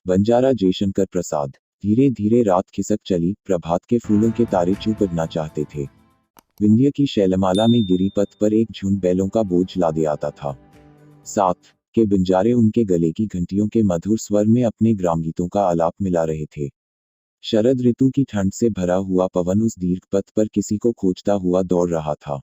बंजारा जयशंकर प्रसाद। धीरे धीरे रात खिसक चली, प्रभात के फूलों के तारे चूप उड़ना चाहते थे। विंध्य की शैलमाला में गिरिपथ पर एक झुंड बैलों का बोझ लादे आता था। साथ के बंजारे उनके गले की घंटियों के मधुर स्वर में अपने ग्राम गीतों का आलाप मिला रहे थे। शरद ऋतु की ठंड से भरा हुआ पवन उस दीर्घ पथ पर किसी को खोजता हुआ दौड़ रहा था।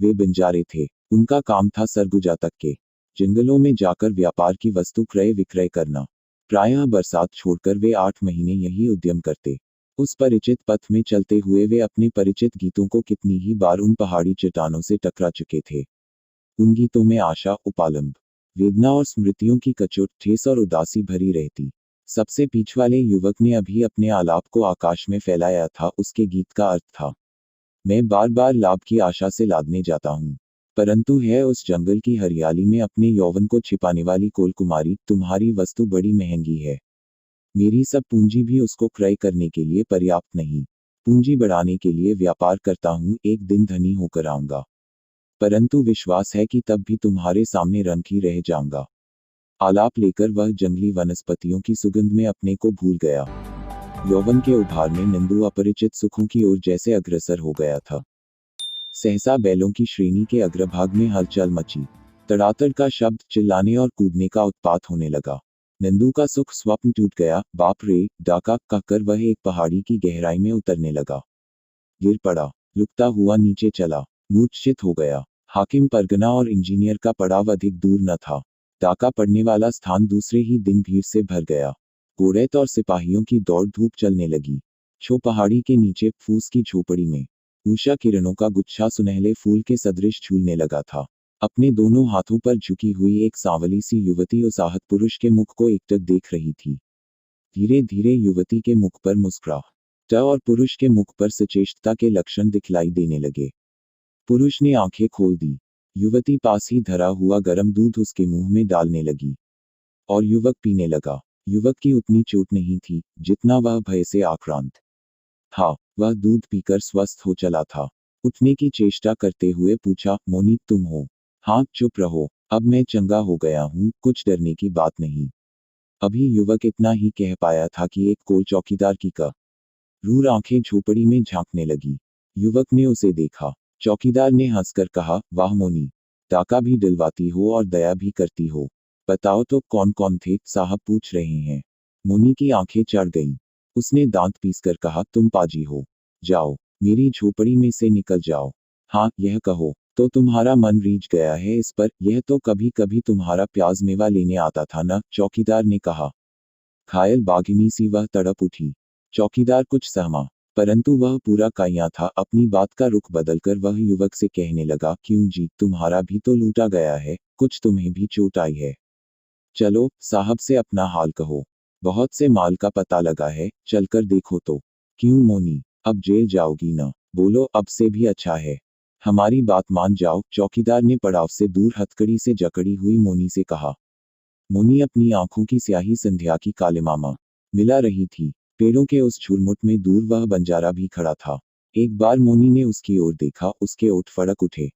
वे बंजारे थे। उनका काम था सरगुजा तक के जंगलों में जाकर व्यापार की वस्तु क्रय विक्रय करना। प्रायः बरसात छोड़कर वे 8 महीने यही उद्यम करते। उस परिचित पथ में चलते हुए वे अपने परिचित गीतों को कितनी ही बार उन पहाड़ी चट्टानों से टकरा चुके थे। उन गीतों में आशा, उपालंब, वेदना और स्मृतियों की कचुट, ठेस और उदासी भरी रहती। सबसे बीच वाले युवक ने अभी अपने आलाप को आकाश में फैलाया था। उसके गीत का अर्थ था, मैं बार बार लाभ की आशा से लादने जाता हूँ, परंतु है उस जंगल की हरियाली में अपने यौवन को छिपाने वाली कोलकुमारी, तुम्हारी वस्तु बड़ी महंगी है। मेरी सब पूंजी भी उसको क्रय करने के लिए पर्याप्त नहीं। पूंजी बढ़ाने के लिए व्यापार करता हूँ, एक दिन धनी होकर आऊंगा, परंतु विश्वास है कि तब भी तुम्हारे सामने रंग ही रह जाऊंगा। आलाप लेकर वह जंगली वनस्पतियों की सुगंध में अपने को भूल गया। यौवन के उभार में नंदू अपरिचित सुखों की ओर जैसे अग्रसर हो गया था। सहसा बैलों की श्रेणी के अग्रभाग में हलचल मची। तड़ातड़ का शब्द, चिल्लाने और कूदने का उत्पात होने लगा। नंदू का सुख स्वप्न टूट गया। बाप रे, डाका कहकर वह एक पहाड़ी की गहराई में उतरने लगा। गिर पड़ा, लुकता हुआ नीचे चला, मूर्छित हो गया। हाकिम परगना और इंजीनियर का पड़ाव अधिक दूर न था। डाका पड़ने वाला स्थान दूसरे ही दिन भीड़ से भर गया। घोड़ैत और सिपाहियों की दौड़ धूप चलने लगी। छो पहाड़ी के नीचे फूस की झोपड़ी में उषा किरणों का गुच्छा सुनहले फूल के सदृश झूलने लगा था। अपने दोनों हाथों पर झुकी हुई एक सांवली सी युवती उस आहत पुरुष के मुख को एकटक देख रही थी। धीरे धीरे युवती के मुख पर मुस्कुराहट और पुरुष के मुख पर सचेष्टता के लक्षण दिखलाई देने लगे। पुरुष ने आंखें खोल दी। युवती पास ही धरा हुआ गर्म दूध उसके मुंह में डालने लगी और युवक पीने लगा। युवक की उतनी चोट नहीं थी जितना वह भय से आक्रांत था। वह दूध पीकर स्वस्थ हो चला था। उठने की चेष्टा करते हुए पूछा, मोनी तुम हो? हाँ, चुप रहो, अब मैं चंगा हो गया हूँ, कुछ डरने की बात नहीं। अभी युवक इतना ही कह पाया था कि एक कोल चौकीदार की क्रूर आंखें झोपड़ी में झांकने लगी। युवक ने उसे देखा। चौकीदार ने हंसकर कहा, वाह मोनी, डाका भी दिलवाती हो और दया भी करती हो। बताओ तो कौन कौन थे? साहब पूछ रहे हैं। मोनी की आंखें चढ़ गईं। उसने दांत पीसकर कहा, तुम पाजी हो, जाओ, मेरी झोपड़ी में से निकल जाओ। हाँ, यह कहो तो तुम्हारा मन रीझ गया है इस पर? यह तो कभी कभी तुम्हारा प्याज मेवा लेने आता था ना? चौकीदार ने कहा। घायल बाघिनी सी वह तड़प उठी। चौकीदार कुछ सहमा, परंतु वह पूरा काया था। अपनी बात का रुख बदलकर वह युवक से कहने लगा, क्यों जी, तुम्हारा भी तो लूटा गया है, कुछ तुम्हें भी चोट आई है। चलो, साहब से अपना हाल कहो। बहुत से माल का पता लगा है, चलकर देखो तो। क्यों मोनी, अब जेल जाओगी ना? बोलो, अब से भी अच्छा है, हमारी बात मान जाओ। चौकीदार ने पड़ाव से दूर हथकड़ी से जकड़ी हुई मोनी से कहा। मोनी अपनी आंखों की स्याही संध्या की कालिमामा मिला रही थी। पेड़ों के उस झुरमुट में दूर वह बंजारा भी खड़ा था। एक बार मोनी ने उसकी ओर देखा, उसके ओठ फड़क उठे।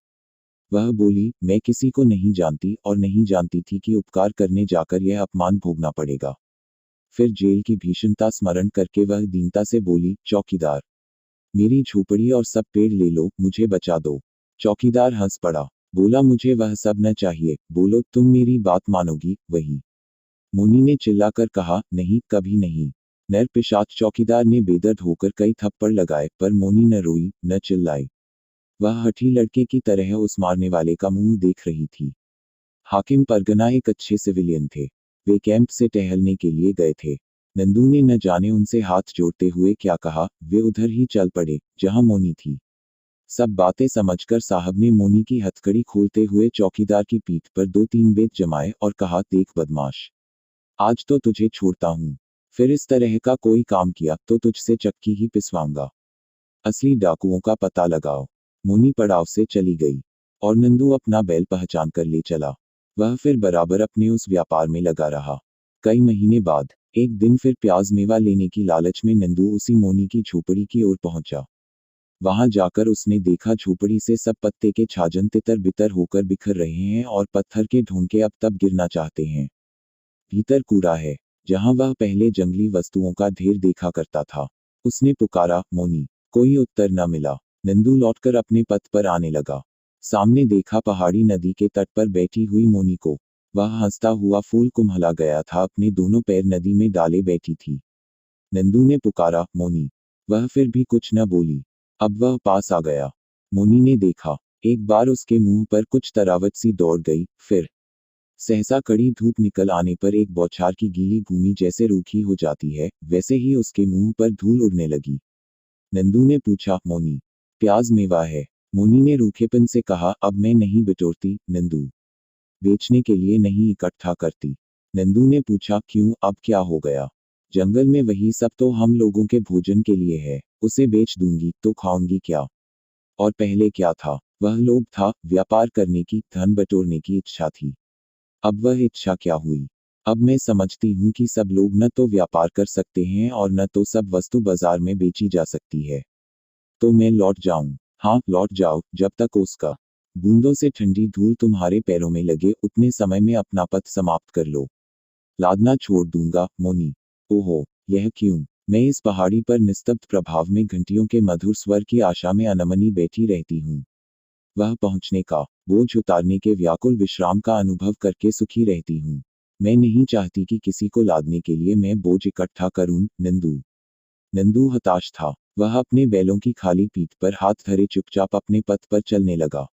वह बोली, मैं किसी को नहीं जानती और नहीं जानती थी कि उपकार करने जाकर यह अपमान भोगना पड़ेगा। फिर जेल की भीषणता स्मरण करके वह दीनता से बोली, चौकीदार, मेरी झोपड़ी और सब पेड़ ले लो, मुझे बचा दो। चौकीदार हंस पड़ा, बोला, मुझे वह सब न चाहिए। बोलो, तुम मेरी बात मानोगी? वही मोनी ने चिल्लाकर कहा, नहीं, कभी नहीं। नर पिशाच। चौकीदार ने बेदर्द होकर कई थप्पड़ लगाए, पर मोनी न रोई न चिल्लाई। वह हठी लड़के की तरह उस मारने वाले का मुंह देख रही थी। हाकिम परगना एक अच्छे सिविलियन थे। वे कैंप से टहलने के लिए गए थे। नंदू ने न जाने उनसे हाथ जोड़ते हुए क्या कहा। वे उधर ही चल पड़े जहां मोनी थी। सब बातें समझकर साहब ने मोनी की हथकड़ी खोलते हुए चौकीदार की पीठ पर 2-3 बेत जमाए और कहा, देख बदमाश, आज तो तुझे छोड़ता हूं, फिर इस तरह का कोई काम किया तो तुझसे चक्की ही पिसवाऊंगा। असली डाकुओं का पता लगाओ। मोनी पड़ाव से चली गई और नंदू अपना बैल पहचान कर ले चला। वह फिर बराबर अपने उस व्यापार में लगा रहा। कई महीने बाद एक दिन फिर प्याज मेवा लेने की लालच में नंदू उसी मोनी की झोपड़ी की ओर पहुंचा। वहां जाकर उसने देखा, झोपड़ी से सब पत्ते के छाजन तितर बितर होकर बिखर रहे हैं और पत्थर के ढोंके अब तब गिरना चाहते हैं। भीतर कूड़ा है। जहां वह पहले जंगली वस्तुओं का ढेर देखा करता था। उसने पुकारा, मोनी। कोई उत्तर न मिला। नंदू लौटकर अपने पथ पर आने लगा। सामने देखा पहाड़ी नदी के तट पर बैठी हुई मोनी को। वह हंसता हुआ फूल कुम्हला गया था, अपने दोनों पैर नदी में डाले बैठी थी। नंदू ने पुकारा, मोनी। वह फिर भी कुछ न बोली। अब वह पास आ गया। मोनी ने देखा। एक बार उसके मुंह पर कुछ तरावट सी दौड़ गई, फिर सहसा कड़ी धूप निकल आने पर एक बौछार की गीली भूमि जैसे रूखी हो जाती है, वैसे ही उसके मुंह पर धूल उड़ने लगी। नंदू ने पूछा, मोनी, प्याज मेवा है? मोनी ने रूखेपन से कहा, अब मैं नहीं बिटोरती, नंदू। बेचने के लिए नहीं, इकट्ठा करती। नंदू ने पूछा, क्यों, अब क्या हो गया? जंगल में वही सब तो हम लोगों के भोजन के लिए है, उसे बेच दूंगी तो खाऊंगी क्या? और पहले क्या था? वह लोभ था, व्यापार करने की, धन बटोरने की इच्छा थी। अब वह इच्छा क्या हुई? अब मैं समझती हूँ कि सब लोग न तो व्यापार कर सकते हैं और न तो सब वस्तु बाजार में बेची जा सकती है। तो मैं लौट जाऊं? हाँ, लौट जाओ, जब तक उसका बूंदों से ठंडी धूल तुम्हारे पैरों में लगे उतने समय में अपना पथ समाप्त कर लो। लादना छोड़ दूंगा, मोनी। ओहो, यह क्यों? मैं इस पहाड़ी पर निस्तब्ध प्रभाव में घंटियों के मधुर स्वर की आशा में अनमनी बैठी रहती हूँ। वह पहुंचने का, बोझ उतारने के व्याकुल विश्राम का अनुभव करके सुखी रहती हूँ। मैं नहीं चाहती कि किसी को लादने के लिए मैं बोझ इकट्ठा करूं, नंदू। नंदू हताश था। वह अपने बैलों की खाली पीठ पर हाथ धरे चुपचाप अपने पथ पर चलने लगा।